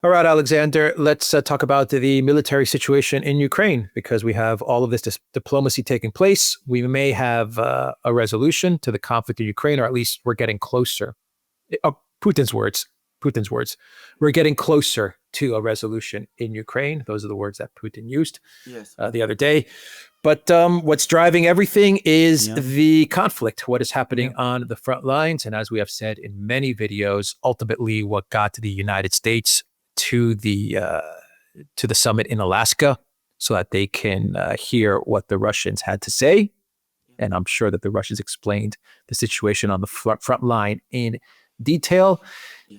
All right, Alexander, let's talk about the military situation in Ukraine because we have all of this diplomacy taking place. We may have a resolution to the conflict in Ukraine, or at least we're getting closer. Putin's words, Putin's words. We're getting closer to a resolution in Ukraine. Those are the words that Putin used Yes. the other day. But what's driving everything is Yeah. the conflict, what is happening on the front lines. And as we have said in many videos, ultimately what got the United States to the summit in Alaska so that they can hear what the Russians had to say. And I'm sure that the Russians explained the situation on the front line in detail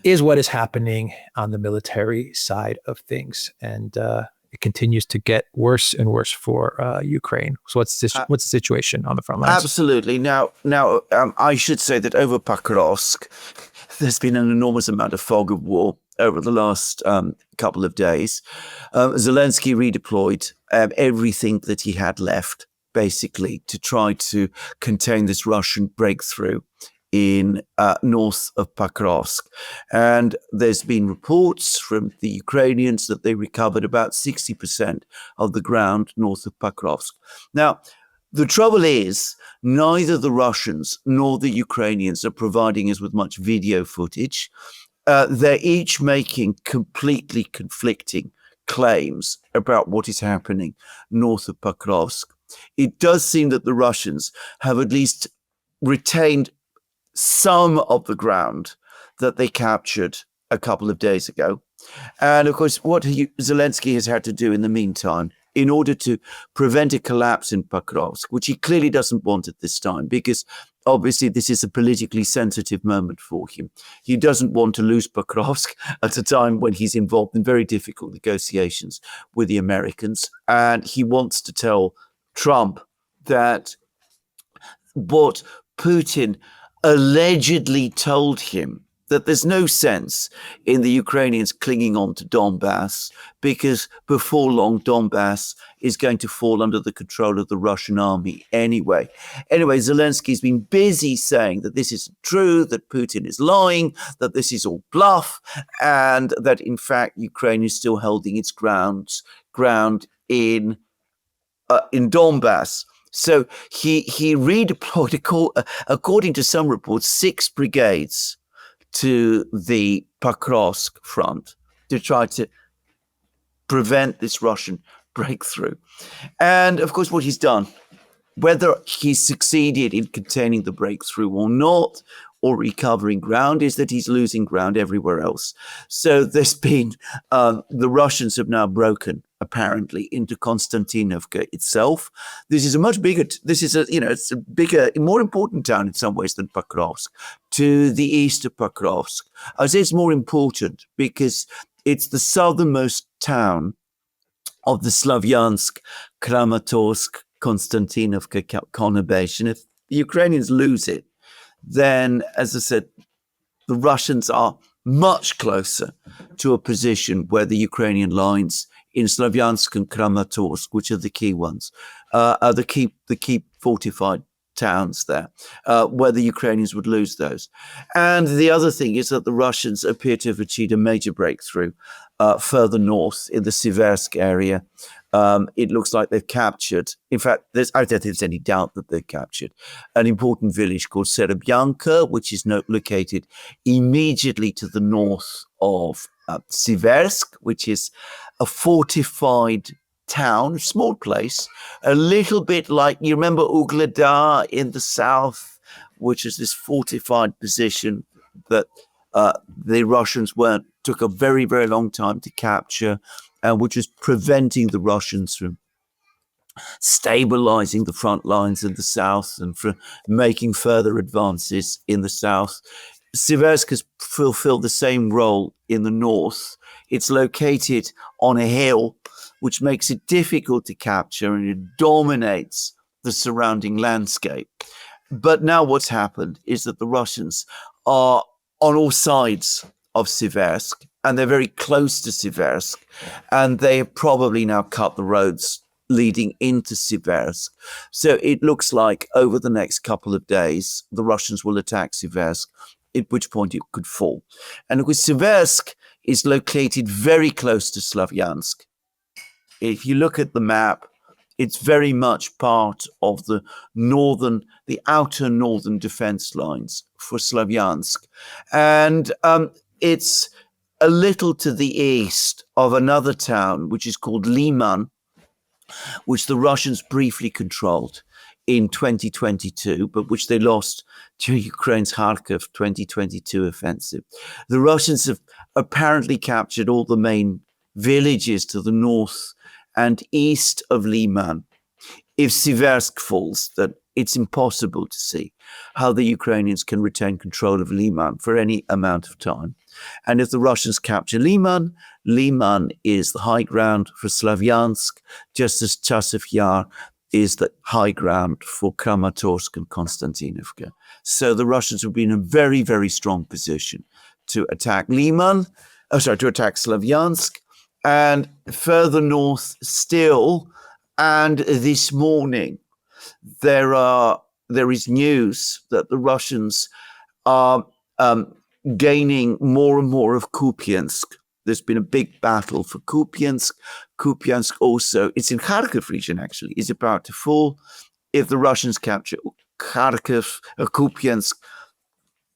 is what is happening on the military side of things. And it continues to get worse and worse for Ukraine. So what's the situation on the front lines? Absolutely. Now, I should say that over Pakarovsk, there's been an enormous amount of fog of war over the last couple of days. Zelensky redeployed everything that he had left, basically, to try to contain this Russian breakthrough in north of Pakarovsk. And there's been reports from the Ukrainians that they recovered about 60% of the ground north of Pakarovsk. Now, the trouble is, neither the Russians nor the Ukrainians are providing us with much video footage. They're each making completely conflicting claims about what is happening north of Pakarovsk. It does seem that the Russians have at least retained some of the ground that they captured a couple of days ago. And of course, what Zelensky has had to do in the meantime, in order to prevent a collapse in Pakarovsk, which he clearly doesn't want at this time, because obviously this is a politically sensitive moment for him. He doesn't want to lose Pakarovsk at a time when he's involved in very difficult negotiations with the Americans. And he wants to tell Trump that what Putin allegedly told him, that there's no sense in the Ukrainians clinging on to Donbass, because before long, Donbass is going to fall under the control of the Russian army anyway. Anyway, Zelensky's been busy saying that this isn't true, that Putin is lying, that this is all bluff, and that in fact Ukraine is still holding its ground in Donbass. So he redeployed, according to some reports, 6 brigades to the Pakarovsk front to try to prevent this Russian breakthrough. And of course, what he's done, whether he's succeeded in containing the breakthrough or not, or recovering ground, is that he's losing ground everywhere else. So there's been, the Russians have now broken, apparently, into Constantinovka itself. This is a much bigger, it's a bigger, more important town in some ways than Pakarovsk, to the east of Pakarovsk. I say it's more important because it's the southernmost town of the Slavyansk, Kramatorsk, Konstantinovka conurbation. If the Ukrainians lose it, then, as I said, the Russians are much closer to a position where the Ukrainian lines in Slavyansk and Kramatorsk, which are the key ones, are the key fortified towns there, where the Ukrainians would lose those. And the other thing is that the Russians appear to have achieved a major breakthrough further north in the Siversk area. It looks like they've captured, in fact, I don't think there's any doubt that they've captured an important village called Serebyanka, which is located immediately to the north of Siversk, which is a fortified town, a small place, a little bit like, you remember Ugledar in the south, which is this fortified position that the Russians took a very, very long time to capture, and which is preventing the Russians from stabilizing the front lines in the south and from making further advances in the south. Siversk has fulfilled the same role in the north. It's located on a hill, which makes it difficult to capture, and it dominates the surrounding landscape. But now what's happened is that the Russians are on all sides of Siversk, and they're very close to Siversk, and they have probably now cut the roads leading into Siversk. So it looks like over the next couple of days, the Russians will attack Siversk, at which point it could fall. And of course, Siversk is located very close to Slavyansk. If you look at the map, it's very much part of the outer northern defense lines for Slavyansk. And it's a little to the east of another town, which is called Liman, which the Russians briefly controlled in 2022, but which they lost during Ukraine's Kharkiv 2022 offensive. The Russians have apparently captured all the main villages to the north and east of Liman. If Siversk falls, that it's impossible to see how the Ukrainians can retain control of Liman for any amount of time. And if the Russians capture Liman, Liman is the high ground for Slavyansk, just as Chasiv Yar is the high ground for Kramatorsk and Konstantinovka. So the Russians would be in a very, very strong position to attack to attack Slavyansk. And further north still, and this morning, there is news that the Russians are gaining more and more of Kupiansk. There's been a big battle for Kupiansk. Kupiansk also, it's in Kharkiv region actually, is about to fall. If the Russians capture Kupiansk,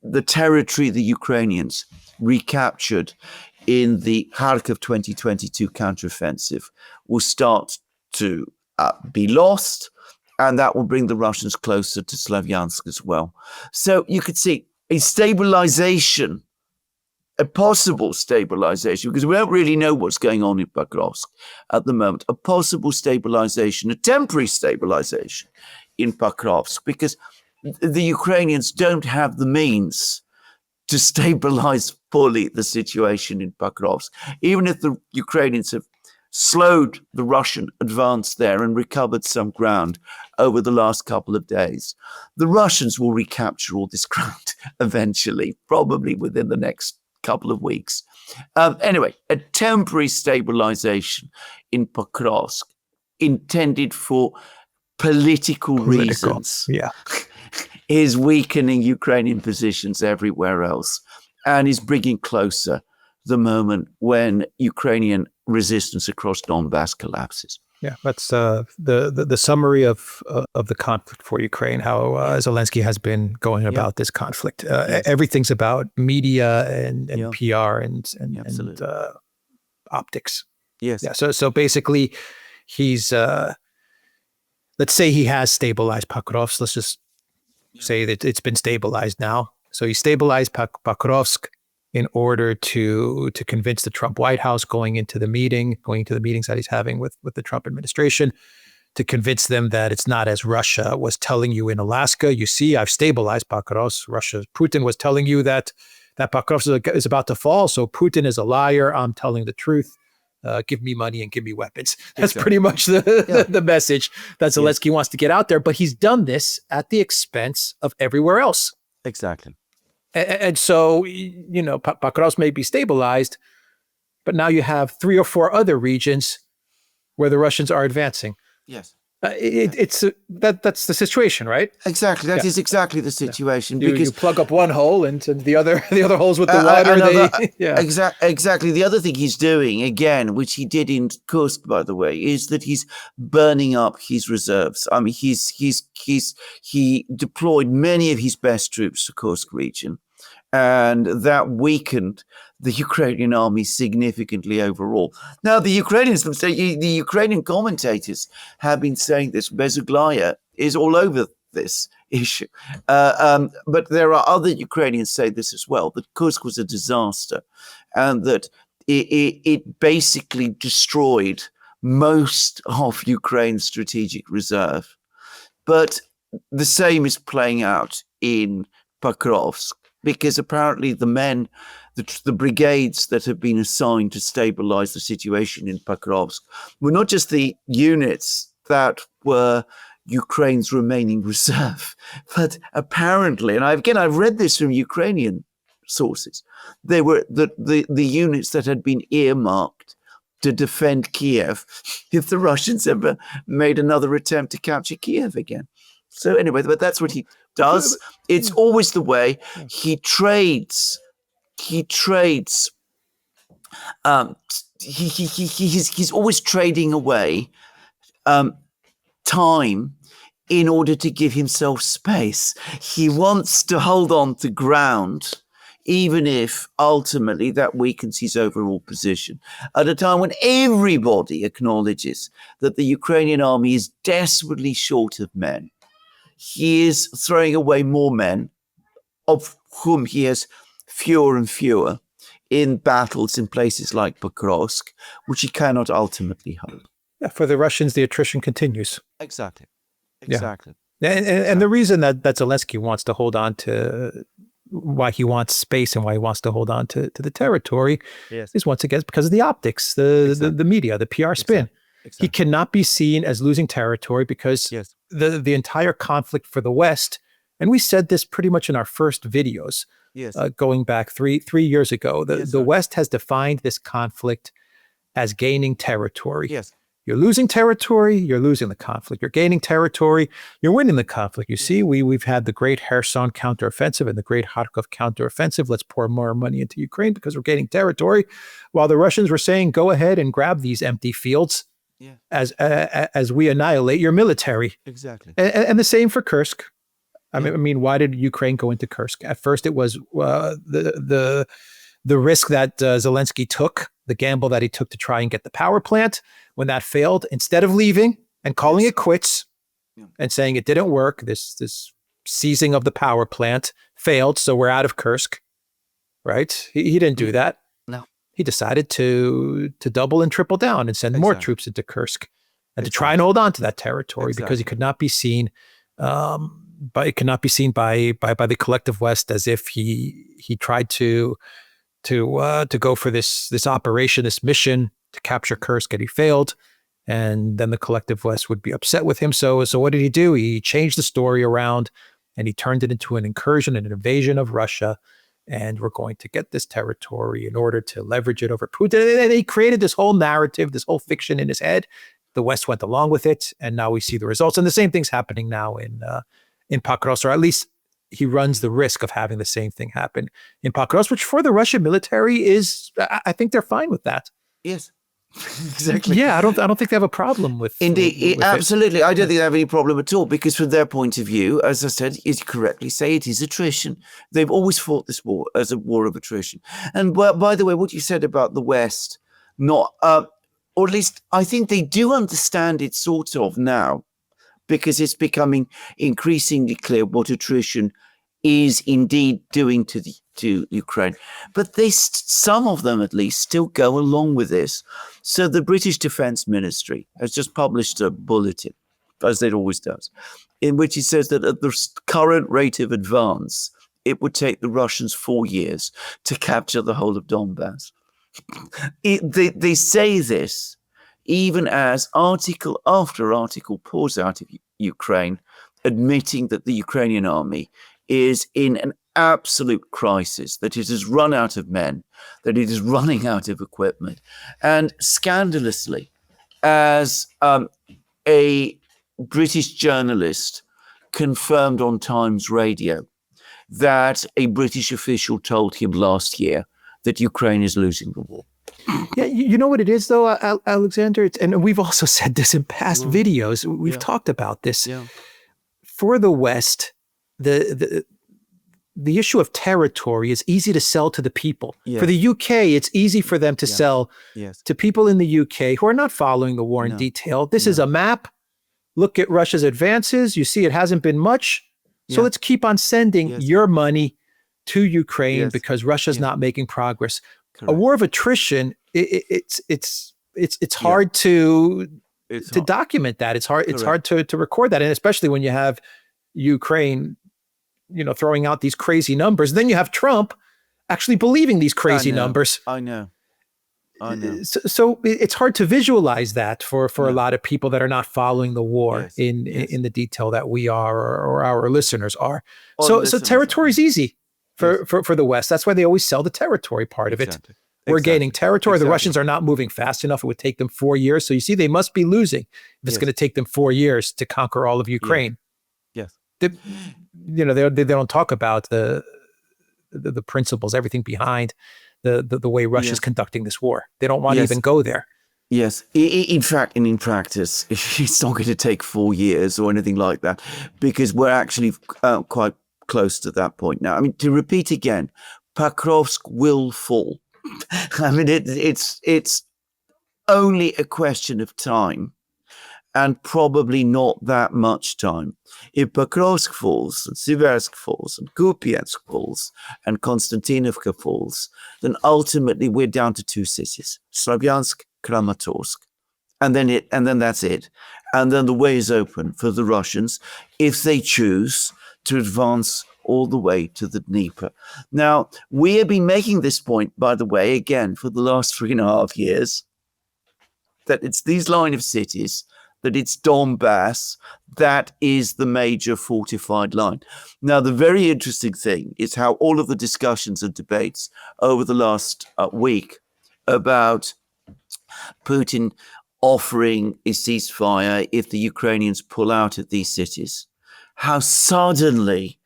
the territory the Ukrainians recaptured in the Kharkiv 2022 counteroffensive will start to be lost, and that will bring the Russians closer to Slavyansk as well. So you could see a stabilization, a possible stabilization, because we don't really know what's going on in Pakarovsk at the moment, a possible stabilization, a temporary stabilization in Pakarovsk, because the Ukrainians don't have the means to stabilize fully the situation in Pakarovsk. Even if the Ukrainians have slowed the Russian advance there and recovered some ground over the last couple of days, the Russians will recapture all this ground eventually, probably within the next couple of weeks. Anyway, a temporary stabilization in Pakarovsk intended for political reasons. Yeah. Is weakening Ukrainian positions everywhere else and is bringing closer the moment when Ukrainian resistance across Donbass collapses. Yeah, that's the summary of the conflict for Ukraine, how Zelensky has been going about this conflict. Everything's about media and PR and optics. Yes. Yeah. So basically, he's let's say he has stabilized Pakarovsk. Let's just say that it's been stabilized now. So he stabilized Pakarovsk in order to convince the Trump White House going to the meetings that he's having with the Trump administration, to convince them that it's not as Russia was telling you in Alaska. You see, I've stabilized Pakarovsk. Putin was telling you that Pakarovsk is about to fall. So Putin is a liar. I'm telling the truth. Give me money and give me weapons. That's pretty much the message that Zelensky wants to get out there. But he's done this at the expense of everywhere else. Exactly. And so, Pakarovsk may be stabilized, but now you have 3 or 4 other regions where the Russians are advancing. Yes. That's the situation, right? Exactly. That is exactly the situation. You because plug up one hole and the other holes with the water. Exactly. The other thing he's doing again, which he did in Kursk, by the way, is that he's burning up his reserves. I mean, he deployed many of his best troops to Kursk region, and that weakened the Ukrainian army significantly overall. Now, the Ukrainian commentators have been saying this. Bezuglaya is all over this issue. But there are other Ukrainians say this as well, that Kursk was a disaster and that it basically destroyed most of Ukraine's strategic reserve. But the same is playing out in Pakarovsk, because apparently the brigades that have been assigned to stabilize the situation in Pakarovsk were not just the units that were Ukraine's remaining reserve, but apparently, and I've read this from Ukrainian sources, they were the units that had been earmarked to defend Kiev if the Russians ever made another attempt to capture Kiev again. So anyway, but that's what he does. It's always the way. He trades He's always trading away time in order to give himself space. He wants to hold on to ground, even if ultimately that weakens his overall position. At a time when everybody acknowledges that the Ukrainian army is desperately short of men, he is throwing away more men, of whom he has fewer and fewer, in battles in places like Pakarovsk, which he cannot ultimately hold. Yeah, for the Russians, the attrition continues. Exactly. Yeah. And the reason that Zelensky wants to hold on to, why he wants space and why he wants to hold on to the territory is once again because of the optics, the media, the PR spin. He cannot be seen as losing territory because the entire conflict for the West, and we said this pretty much in our first videos, going back three years ago, the West has defined this conflict as gaining territory. You're losing territory, you're losing the conflict. You're gaining territory, you're winning the conflict. You see, we've had the great Kherson counteroffensive and the great Kharkov counteroffensive. Let's pour more money into Ukraine because we're gaining territory. While the Russians were saying, go ahead and grab these empty fields as we annihilate your military. Exactly. And the same for Kursk. I mean, why did Ukraine go into Kursk? At first, it was the risk that Zelensky took, the gamble that he took to try and get the power plant. When that failed, instead of leaving and calling it quits and saying it didn't work, this seizing of the power plant failed, so we're out of Kursk, right? He didn't do that. No. He decided to double and triple down and send more troops into Kursk and to try and hold on to that territory because he could not be seen, but it cannot be seen by the collective West as if he tried to go for this operation, this mission to capture Kursk, and he failed, and then the collective West would be upset with him. So what did he do? He changed the story around, and he turned it into an incursion and an invasion of Russia, and we're going to get this territory in order to leverage it over Putin. And he created this whole narrative, this whole fiction in his head. The West went along with it, and now we see the results. And the same thing's happening now in Pakarovsk, or at least he runs the risk of having the same thing happen in Pakarovsk, which for the Russian military is, I think they're fine with that. Yes. Exactly. Yeah, I don't think they have a problem with. Indeed, absolutely. I don't think they have any problem at all because, from their point of view, as I said, you correctly say, it is attrition. They've always fought this war as a war of attrition. And by the way, what you said about the West, or at least I think they do understand it sort of now, because it's becoming increasingly clear what attrition is indeed doing to Ukraine. But some of them at least still go along with this. So the British Defence Ministry has just published a bulletin, as it always does, in which it says that at the current rate of advance, it would take the Russians 4 years to capture the whole of Donbass. They say this even as article after article pours out of Ukraine, admitting that the Ukrainian army is in an absolute crisis, that it has run out of men, that it is running out of equipment. And scandalously, as a British journalist confirmed on Times Radio that a British official told him last year that Ukraine is losing the war. Yeah, you know what it is, though, Alexander? And we've also said this in past videos. We've talked about this. Yeah. For the West, the issue of territory is easy to sell to the people. Yes. For the UK, it's easy for them to sell to people in the UK who are not following the war in detail. This is a map. Look at Russia's advances. You see it hasn't been much. So let's keep on sending your money to Ukraine because Russia's not making progress. Correct. A war of attrition, it's hard to document that. It's hard. Correct. It's hard to record that, and especially when you have Ukraine, throwing out these crazy numbers. Then you have Trump actually believing these crazy numbers. I know. So it's hard to visualize that for a lot of people that are not following the war in the detail that we are or our listeners are. So territory is easy for the West. That's why they always sell the territory part of it. We're gaining territory. The Russians are not moving fast enough. It would take them 4 years. So you see, they must be losing if it's going to take them 4 years to conquer all of Ukraine. Yes. They don't talk about the principles, everything behind the way Russia's conducting this war. They don't want to even go there. Yes. In fact, and in practice, it's not going to take 4 years or anything like that, because we're actually quite close to that point now. I mean, to repeat again, Pakarovsk will fall. I mean, it's only a question of time, and probably not that much time. If Pakarovsk falls, and Seversk falls, and Kupiansk falls, and Konstantinovka falls, then ultimately we're down to 2 cities: Slavyansk, Kramatorsk, and then that's it. And then the way is open for the Russians if they choose to advance all the way to the Dnieper. Now, we have been making this point, by the way, again, for the last 3.5 years, that it's these line of cities, that it's Donbass, that is the major fortified line. Now, the very interesting thing is how all of the discussions and debates over the last week about Putin offering a ceasefire if the Ukrainians pull out of these cities, how suddenly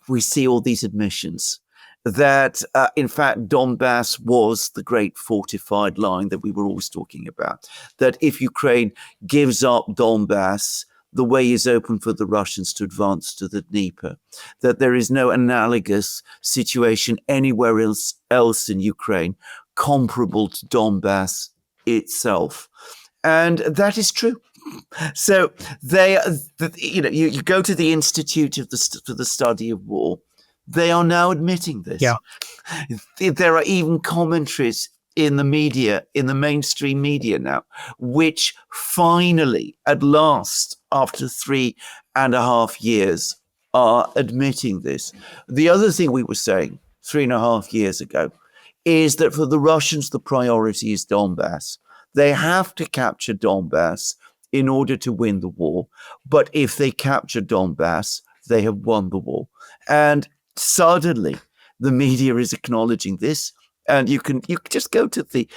we see all these admissions that, in fact, Donbass was the great fortified line that we were always talking about, that if Ukraine gives up Donbass, the way is open for the Russians to advance to the Dnieper, that there is no analogous situation anywhere else in Ukraine comparable to Donbass itself. And that is true. So you go to the Institute for the Study of War. They are now admitting this. Yeah. There are even commentaries in the media, in the mainstream media now, which finally, at last, after 3.5 years, are admitting this. The other thing we were saying 3.5 years ago is that for the Russians, the priority is Donbass. They have to capture Donbass in order to win the war. But if they capture Donbass, they have won the war. And suddenly, the media is acknowledging this. And you can just go to the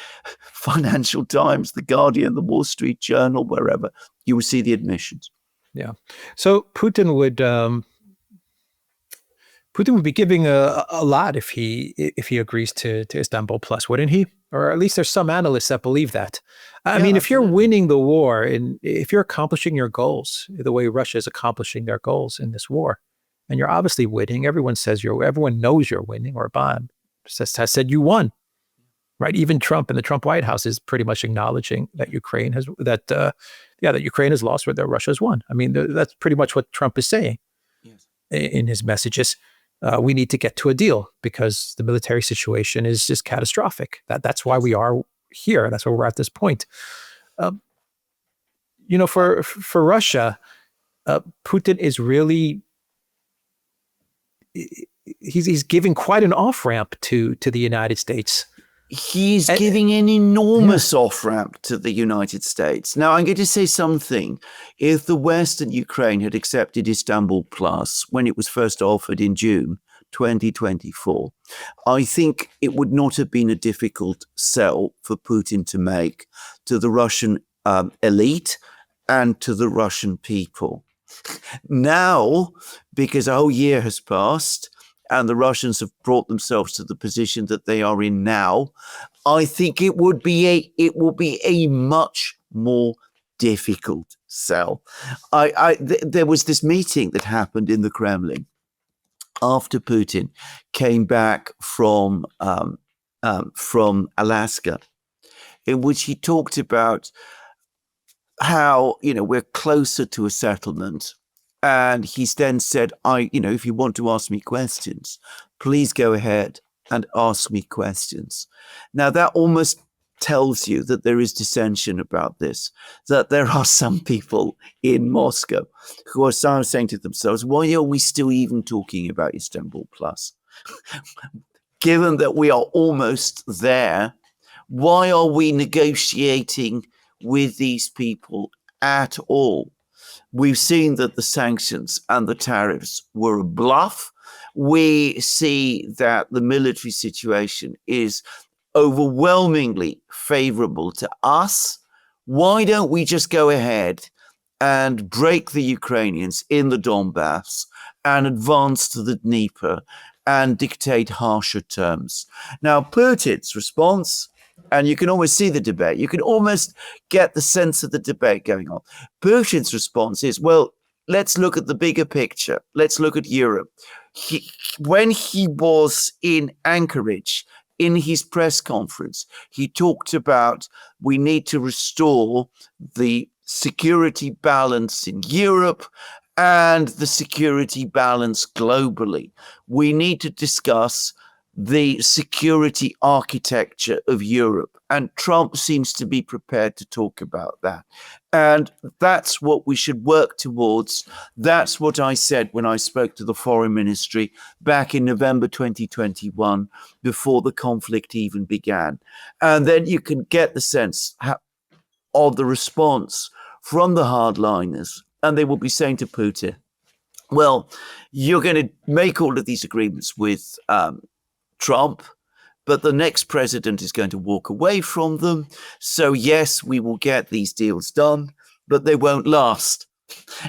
Financial Times, the Guardian, the Wall Street Journal, wherever, you will see the admissions. Yeah. So Putin would be giving a lot if he agrees to Istanbul Plus, wouldn't he? Or at least there's some analysts that believe that. I mean, if you're winning the war and if you're accomplishing your goals the way Russia is accomplishing their goals in this war, and you're obviously winning, everyone knows you're winning, or Bond has said you won, right? Even Trump and the Trump White House is pretty much acknowledging that Ukraine has lost, or that Russia has won. I mean, that's pretty much what Trump is saying in his messages. We need to get to a deal because the military situation is just catastrophic. That's why we are here. That's why we're at this point. For Russia, Putin is really he's giving quite an off ramp to the United States. He's giving an enormous off-ramp to the United States. Now, I'm going to say something. If the West and Ukraine had accepted Istanbul Plus when it was first offered in June 2024, I think it would not have been a difficult sell for Putin to make to the Russian elite and to the Russian people. Now, because a whole year has passed, and the Russians have brought themselves to the position that they are in now, I think it will be a much more difficult sell. There was this meeting that happened in the Kremlin after Putin came back from Alaska, in which he talked about how we're closer to a settlement. And he's then said, if you want to ask me questions, please go ahead and ask me questions. Now, that almost tells you that there is dissension about this, that there are some people in Moscow who are saying to themselves, why are we still even talking about Istanbul Plus? Given that we are almost there, why are we negotiating with these people at all? We've seen that the sanctions and the tariffs were a bluff. We see that the military situation is overwhelmingly favorable to us. Why don't we just go ahead and break the Ukrainians in the Donbass and advance to the Dnieper and dictate harsher terms. Now, Putin's response, and you can almost see the debate, you can almost get the sense of the debate going on. Putin's response is, well, let's look at the bigger picture. Let's look at Europe. When he was in Anchorage, in his press conference, he talked about we need to restore the security balance in Europe and the security balance globally. We need to discuss the security architecture of Europe. And Trump seems to be prepared to talk about that. And that's what we should work towards. That's what I said when I spoke to the foreign ministry back in November 2021, before the conflict even began. And then you can get the sense of the response from the hardliners. And they will be saying to Putin, well, you're going to make all of these agreements with Trump, but the next president is going to walk away from them. So yes, we will get these deals done, but they won't last.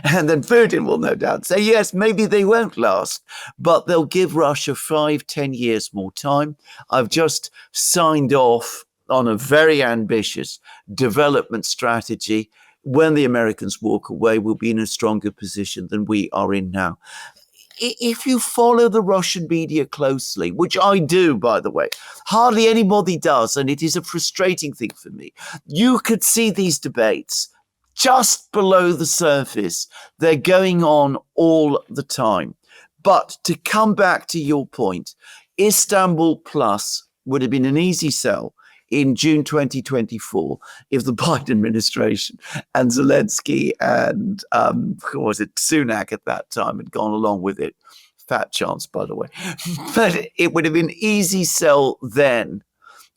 And then Putin will no doubt say, yes, maybe they won't last, but they'll give Russia 5-10 years more time. I've just signed off on a very ambitious development strategy. When the Americans walk away, we'll be in a stronger position than we are in now. If you follow the Russian media closely, which I do, by the way, hardly anybody does, and it is a frustrating thing for me, you could see these debates just below the surface. They're going on all the time. But to come back to your point, Istanbul Plus would have been an easy sell in June 2024 if the Biden administration and Zelensky and who was it, Sunak at that time had gone along with it. Fat chance, by the way. But it would have been easy sell then.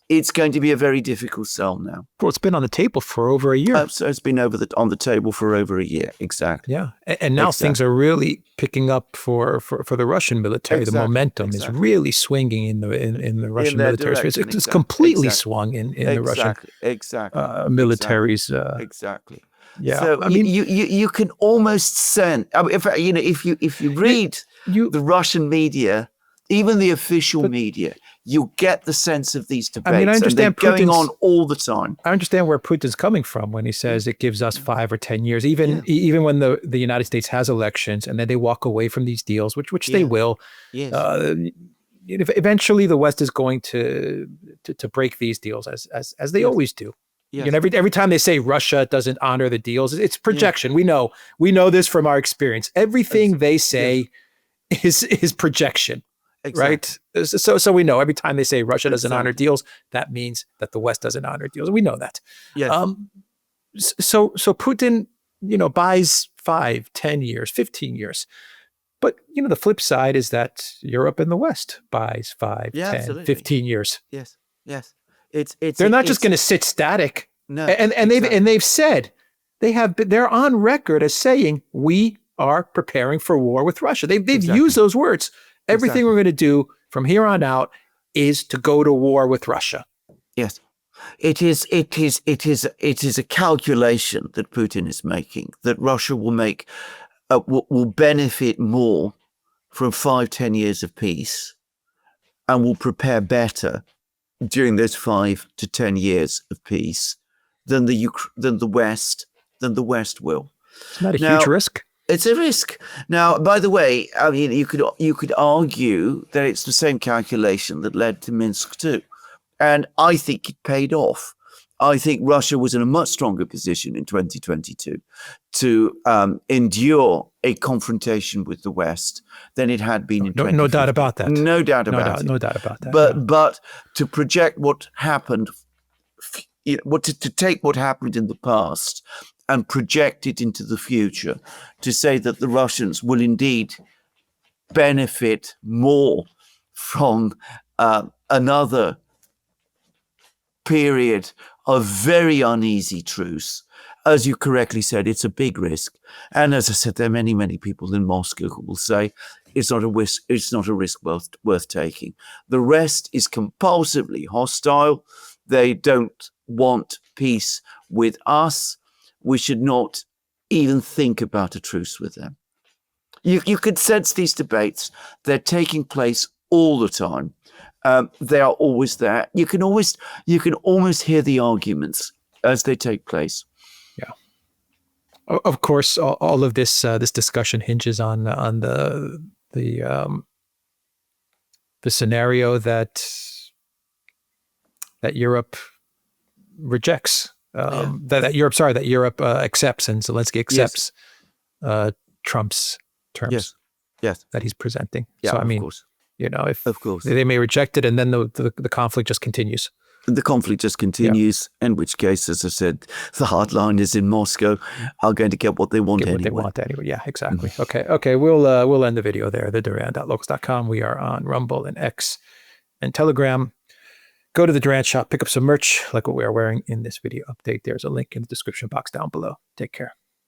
It's going to be a very difficult sell now. Well, it's been on the table for over a year. So it's been on the table for over a year. Exactly. Yeah. And now things are really picking up for the Russian military. The momentum is really swinging in the Russian military. It's completely swung in the Russian military's. Exactly. Yeah. So I mean, you can almost sense. I mean, if you read the Russian media, even the official media, you get the sense of these debates. I mean, I understand and they're going on all the time. I understand where Putin's coming from when he says it gives us 5 or 10 years, even when the United States has elections and then they walk away from these deals, which they will. Yes. Eventually, the West is going to break these deals as they always do. Yes. You know, every time they say Russia doesn't honor the deals, it's projection. Yeah. We know this from our experience. Everything they say is projection. Exactly. Right. So we know every time they say Russia doesn't honor deals, that means that the West doesn't honor deals. We know that. Yes. So Putin, buys 5, 10 years, 15 years. But, the flip side is that Europe and the West buys 5, 10, absolutely. 15 years. Yes. They're not just going to sit static. No. And they've said they're on record as saying we are preparing for war with Russia. They've used those words. Everything we're going to do from here on out is to go to war with Russia. Yes, it is a calculation that Putin is making, that Russia will benefit more from 5-10 years of peace, and will prepare better during those 5 to 10 years of peace than the West will. It's not a huge risk. It's a risk. Now, by the way, I mean, you could argue that it's the same calculation that led to Minsk too. And I think it paid off. I think Russia was in a much stronger position in 2022 to endure a confrontation with the West than it had been in 2015. No doubt about that. No doubt about it. No doubt about that. But to project what happened, to take what happened in the past and project it into the future, to say that the Russians will indeed benefit more from another period of very uneasy truce. As you correctly said, it's a big risk. And as I said, there are many, many people in Moscow who will say it's not a risk worth taking. The rest is compulsively hostile. They don't want peace with us. We should not even think about a truce with them. You could sense these debates. They're taking place all the time. They are always there. You can almost hear the arguments as they take place. Yeah. Of course, all of this this discussion hinges on the scenario that Europe rejects. That Europe accepts, and Zelensky accepts Trump's terms. Yes, that he's presenting. Yeah, so I of mean, course. Of course, they may reject it, and then the conflict just continues. The conflict just continues, in which case, as I said, the hardliners in Moscow are going to get what they want anyway. Yeah, exactly. Okay. We'll end the video there. The Duran.locals.com. We are on Rumble and X and Telegram. Go to the Duran shop, pick up some merch like what we are wearing in this video update. There's a link in the description box down below. Take care.